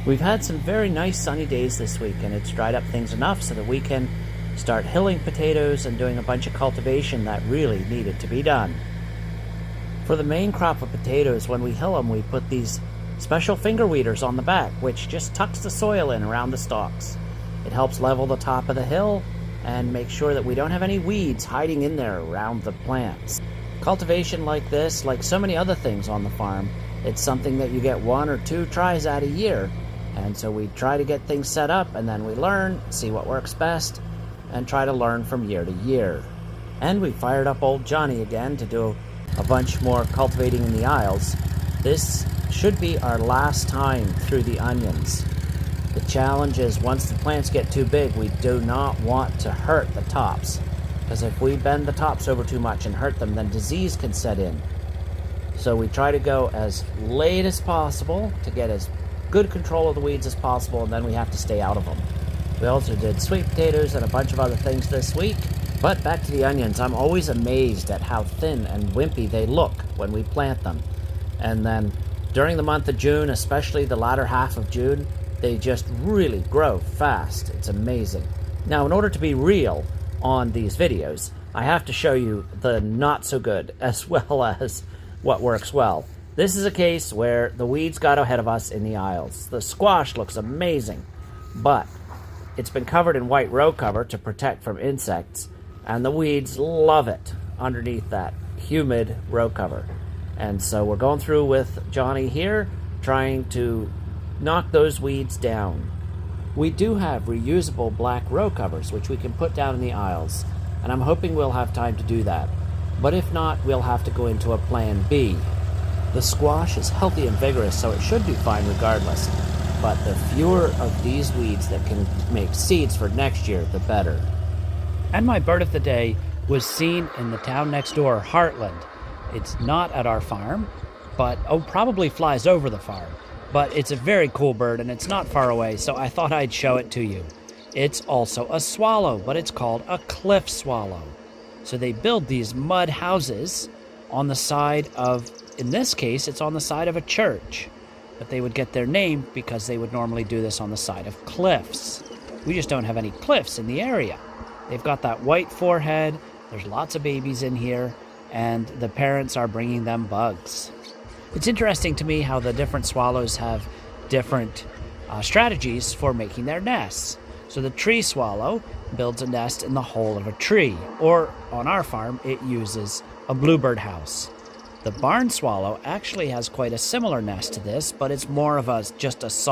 We've had some very nice sunny days this week, and it's dried up things enough so that we can start hilling potatoes and doing a bunch of cultivation that really needed to be done. For the main crop of potatoes, when we hill them, we put these special finger weeders on the back, which just tucks the soil in around the stalks. It helps level the top of the hill and make sure that we don't have any weeds hiding in there around the plants. Cultivation like this, like so many other things on the farm, it's something that you get 1 or 2 tries at a year. And so we try to get things set up, and then we learn, see what works best, and try to learn from year to year. And we fired up old Johnny again to do a bunch more cultivating in the aisles. This should be our last time through the onions. The challenge is once the plants get too big, we do not want to hurt the tops, because if we bend the tops over too much and hurt them, then disease can set in. So we try to go as late as possible to get as good control of the weeds as possible, and then we have to stay out of them. We also did sweet potatoes and a bunch of other things this week. But back to the onions, I'm always amazed at how thin and wimpy they look when we plant them. And then during the month of June, especially the latter half of June, they just really grow fast. It's amazing. Now, in order to be real on these videos, I have to show you the not so good as well as what works well. This is a case where the weeds got ahead of us in the aisles. The squash looks amazing, but it's been covered in white row cover to protect from insects, and the weeds love it underneath that humid row cover. And so we're going through with Johnny here, trying to knock those weeds down. We do have reusable black row covers, which we can put down in the aisles, and I'm hoping we'll have time to do that. But if not, we'll have to go into a plan B. The squash is healthy and vigorous, so it should do fine regardless. But the fewer of these weeds that can make seeds for next year, the better. And my bird of the day was seen in the town next door, Heartland. It's not at our farm, but probably flies over the farm. But it's a very cool bird, and it's not far away, so I thought I'd show it to you. It's also a swallow, but it's called a cliff swallow. So they build these mud houses on the side of, in this case, it's on the side of a church. But they would get their name because they would normally do this on the side of cliffs. We just don't have any cliffs in the area. They've got that white forehead, there's lots of babies in here, and the parents are bringing them bugs. It's interesting to me how the different swallows have different strategies for making their nests. So the tree swallow builds a nest in the hole of a tree, or on our farm, it uses a bluebird house. The barn swallow actually has quite a similar nest to this, but it's more of just a soft